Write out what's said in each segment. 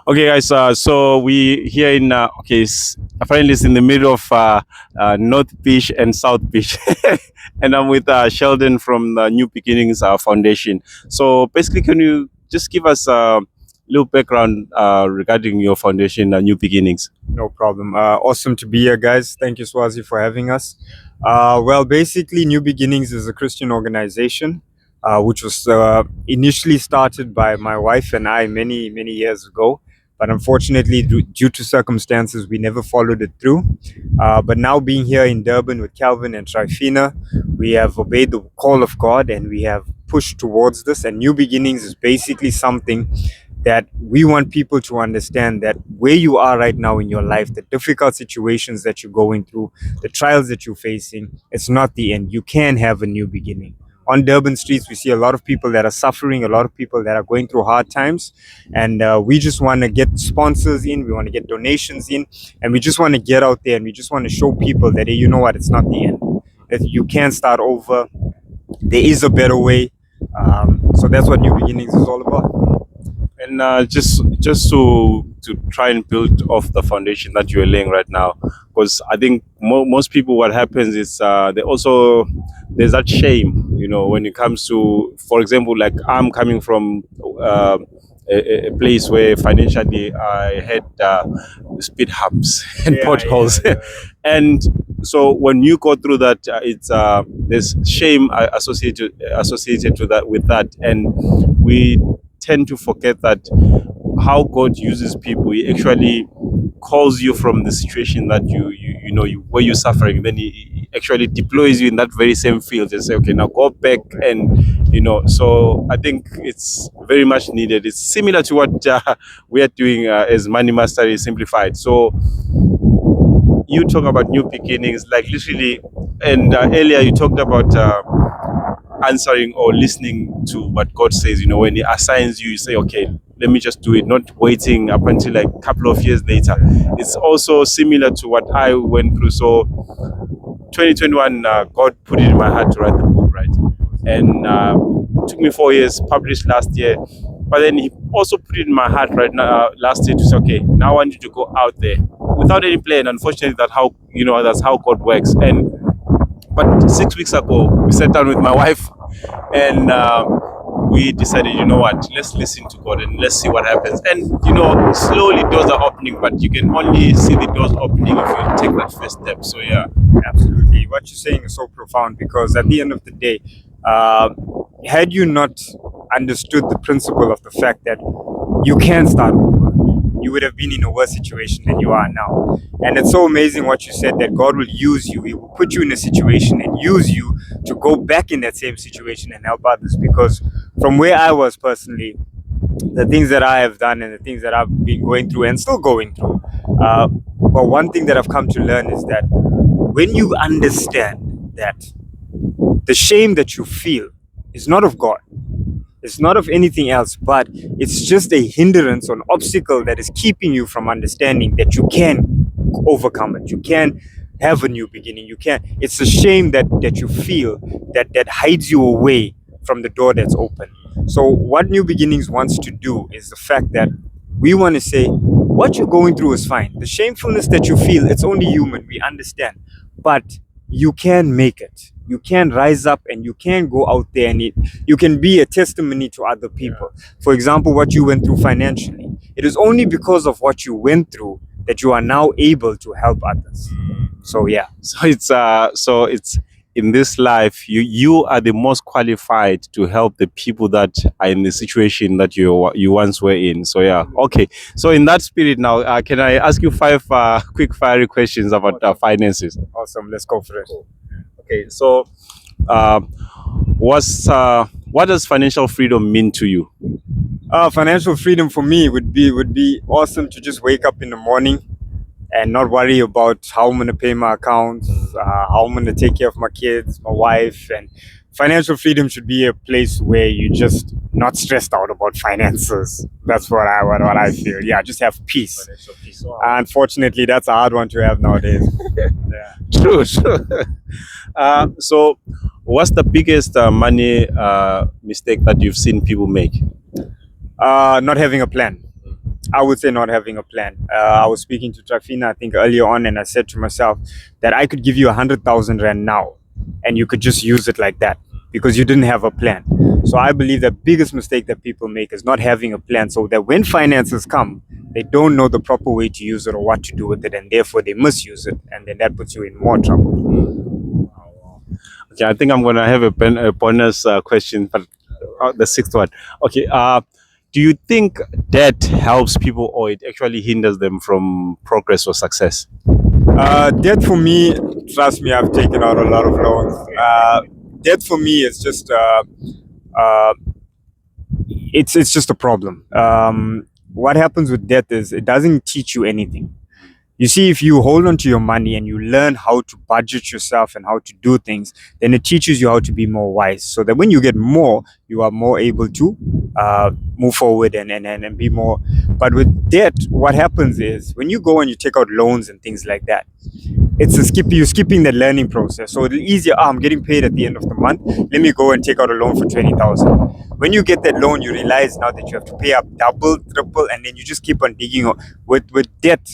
Okay, guys. So we here in apparently it's in the middle of North Beach and South Beach, and I'm with Sheldon from the New Beginnings Foundation. So basically, can you just give us a little background regarding your foundation, New Beginnings? No problem. Awesome to be here, guys. Thank you, Swazi, for having us. Basically, New Beginnings is a Christian organization which was initially started by my wife and I many, many years ago. But unfortunately, due to circumstances, we never followed it through. But now, being here in Durban with Calvin and Trifina, we have obeyed the call of God and we have pushed towards this. And New Beginnings is basically something that we want people to understand, that where you are right now in your life, the difficult situations that you're going through, the trials that you're facing, it's not the end. You can have a new beginning. On Durban streets, we see a lot of people that are suffering, a lot of people that are going through hard times. And we just want to get sponsors in, we want to get donations in, and we just want to get out there and we just want to show people that, hey, you know what, it's not the end. That you can start over. There is a better way. So that's what New Beginnings is all about. And just to try and build off the foundation that you're laying right now, because I think most people, what happens is there's that shame, when it comes to, for example, like I'm coming from a place where financially I had speed humps and potholes, and so when you go through that, it's there's shame associated to that with that, and we tend to forget that how God uses people. He actually calls you from the situation that where you're suffering. Then he actually deploys you in that very same field and say, okay, now go back and So I think it's very much needed. It's similar to what we are doing as Money Mastery Simplified. So you talk about new beginnings, like literally, and earlier you talked about answering or listening to what God says. When He assigns you, you say, okay, let me just do it, not waiting up until like a couple of years later. It's also similar to what I went through. So 2021, God put it in my heart to write the book, right? And it took me 4 years, published last year. But then He also put it in my heart right now, last year, to say, okay, now I want you to go out there without any plan. Unfortunately, that's how God works. But 6 weeks ago, we sat down with my wife and we decided, let's listen to God and let's see what happens. And, slowly doors are opening, but you can only see the doors opening if you take that first step. So, yeah. Absolutely. What you're saying is so profound, because at the end of the day, had you not understood the principle of the fact that you can start over, you would have been in a worse situation than you are now. And it's so amazing what you said, that God will use you. He will put you in a situation and use you to go back in that same situation and help others. Because from where I was personally, the things that I have done and the things that I've been going through and still going through, but one thing that I've come to learn is that when you understand that the shame that you feel is not of God, it's not of anything else, but it's just a hindrance or an obstacle that is keeping you from understanding that you can overcome it. You can have a new beginning. You can. It's a shame that you feel that hides you away from the door that's open. So what New Beginnings wants to do is the fact that we want to say, what you're going through is fine. The shamefulness that you feel, it's only human. We understand. But you can make it. You can rise up and you can go out there and you can be a testimony to other people. For example, what you went through financially. It is only because of what you went through that you are now able to help others. So yeah. So it's in this life, you are the most qualified to help the people that are in the situation that you once were in. So yeah, okay. So in that spirit now, can I ask you 5 quick fiery questions about finances? Awesome. Let's go for it. Okay, so what does financial freedom mean to you? Financial freedom for me would be awesome to just wake up in the morning and not worry about how I'm gonna pay my accounts, how I'm gonna take care of my kids, my wife. And financial freedom should be a place where you're just not stressed out about finances. That's what I feel. Yeah, just have peace. Financial peace. Wow. Unfortunately, that's a hard one to have nowadays. Yeah. True. So what's the biggest money mistake that you've seen people make? Not having a plan. I would say not having a plan. I was speaking to Trafina, I think, earlier on, and I said to myself that I could give you 100,000 rand now, and you could just use it like that because you didn't have a plan. So I believe the biggest mistake that people make is not having a plan, so that when finances come, they don't know the proper way to use it or what to do with it, and therefore they misuse it, and then that puts you in more trouble. Okay, I think I'm gonna have a bonus question, but the sixth one. Okay. Do you think debt helps people or it actually hinders them from progress or success? Debt for me, trust me, I've taken out a lot of loans. Debt for me is just uh, it's just a problem. What happens with debt is it doesn't teach you anything. You see, if you hold on to your money and you learn how to budget yourself and how to do things, then it teaches you how to be more wise. So that when you get more, you are more able to move forward and be more. But with debt, what happens is when you go and you take out loans and things like that, you're skipping the learning process. So the easier, I'm getting paid at the end of the month. Let me go and take out a loan for 20,000. When you get that loan, you realize now that you have to pay up double, triple, and then you just keep on digging. With debt,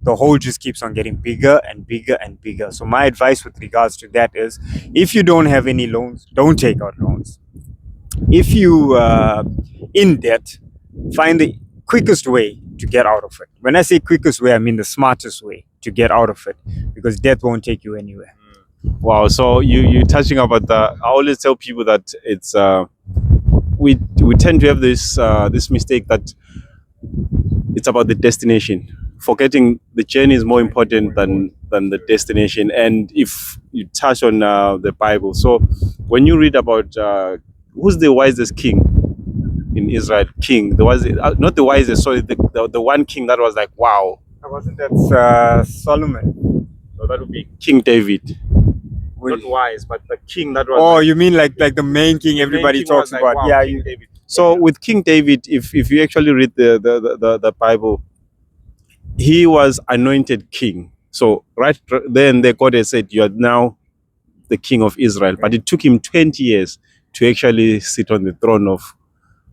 the hole just keeps on getting bigger and bigger and bigger. So my advice with regards to that is, if you don't have any loans, don't take out loans. If you in debt, find the quickest way to get out of it. When I say quickest way, I mean the smartest way to get out of it, because debt won't take you anywhere. Wow. So you touching about the. I always tell people that it's we tend to have this mistake that it's about the destination. Forgetting the journey is more important than the destination. And if you touch on the Bible, so when you read about who's the wisest king in Israel, king, the was not the wisest, sorry, the one king that was like, wow. Wasn't that Solomon? So that would be King David. Wait. Not wise, but the king that was. Oh, like, you mean like the main king everybody main king talks was like, about? wow, Yeah, King David. So with King David, if you actually read the Bible, he was anointed king. So right then, the God has said, "You are now the king of Israel." But it took him 20 years to actually sit on the throne of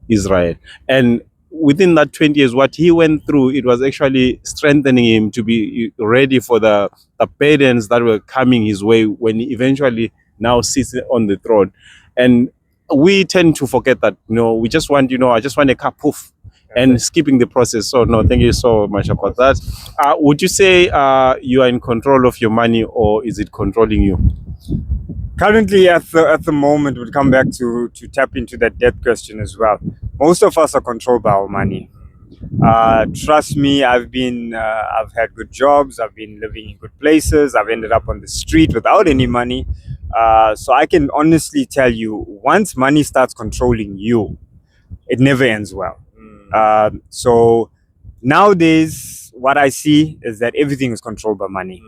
Israel. And within that 20 years, what he went through, it was actually strengthening him to be ready for the burdens that were coming his way when he eventually now sits on the throne. And we tend to forget that, we just want, I just want a cup, poof, and skipping the process. So no, thank you so much about that. Would you say you are in control of your money, or is it controlling you? Currently, at the moment, we'll come back to tap into that debt question as well. Most of us are controlled by our money. Trust me, I've had good jobs. I've been living in good places. I've ended up on the street without any money. So I can honestly tell you, once money starts controlling you, it never ends well. So nowadays, what I see is that everything is controlled by money.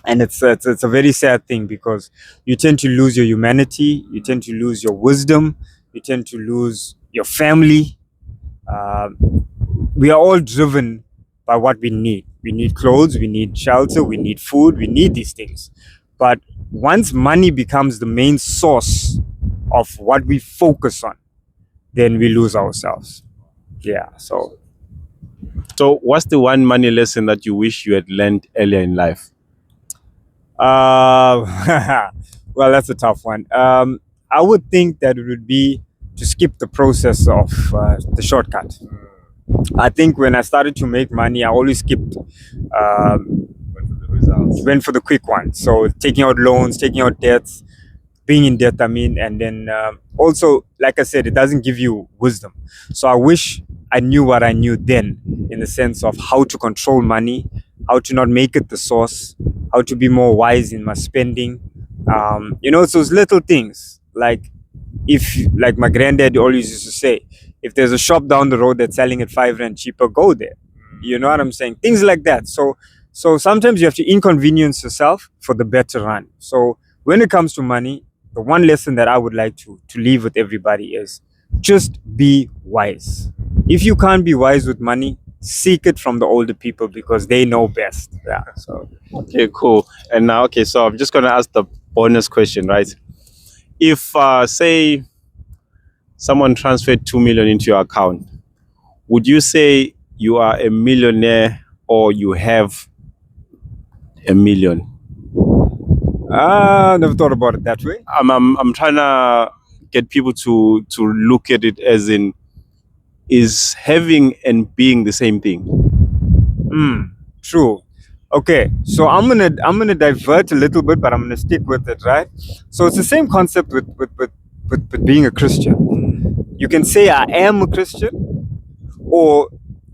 And it's a very sad thing, because you tend to lose your humanity, you tend to lose your wisdom, you tend to lose your family. We are all driven by what we need. We need clothes, we need shelter, we need food, we need these things. But once money becomes the main source of what we focus on, then we lose ourselves. Yeah. So what's the one money lesson that you wish you had learned earlier in life? well, that's a tough one. I would think that it would be to skip the process of the shortcut. I think when I started to make money, I always skipped. Went for the quick one. So taking out loans, taking out debts, being in debt, and then also, like I said, it doesn't give you wisdom. So I wish I knew what I knew then, in the sense of how to control money, how to not make it the source, how to be more wise in my spending. It's those little things, like my granddad always used to say, if there's a shop down the road that's selling it 5 rand cheaper, go there. You know what I'm saying? Things like that. So sometimes you have to inconvenience yourself for the better run. So when it comes to money, the one lesson that I would like to leave with everybody is just be wise. If you can't be wise with money, seek it from the older people, because they know best. Yeah. So okay, cool. And now, okay, so I'm just gonna ask the bonus question, right? If say someone transferred 2 million into your account, would you say you are a millionaire or you have a million? Never thought about it that way. I'm trying to get people to look at it as in, is having and being the same thing? True. Okay, so I'm gonna divert a little bit, but I'm gonna stick with it, right? So it's the same concept with being a Christian. You can say I am a Christian, or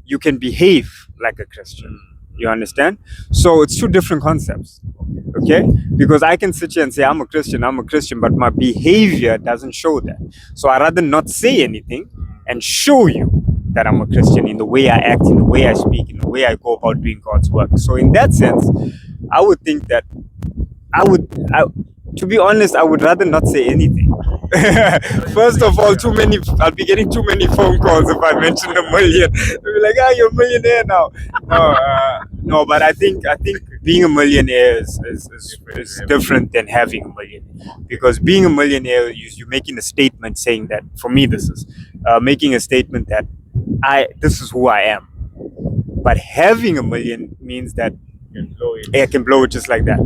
you can behave like a Christian. You understand? So it's two different concepts. Okay? Because I can sit here and say I'm a Christian, but my behavior doesn't show that. So I rather not say anything and show you that I'm a Christian in the way I act, in the way I speak, in the way I go about doing God's work. So in that sense, I would think that to be honest, I would rather not say anything. First of all, I'll be getting too many phone calls if I mention a million. They'll be like, you're a millionaire now. No, but I think being a millionaire is different than having a million. Because being a millionaire, you're making a statement saying that, for me, this is making a statement that this is who I am. But having a million means that I can blow it just like that.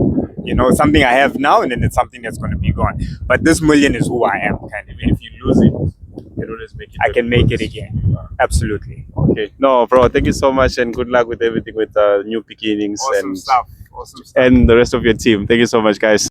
You know, something I have now, and then it's something that's going to be gone. But this million is who I am, kind of. If you lose it, you can always make it. I can make it again. Absolutely. Okay. No, bro. Thank you so much, and good luck with everything with new beginnings Awesome stuff. and the rest of your team. Thank you so much, guys.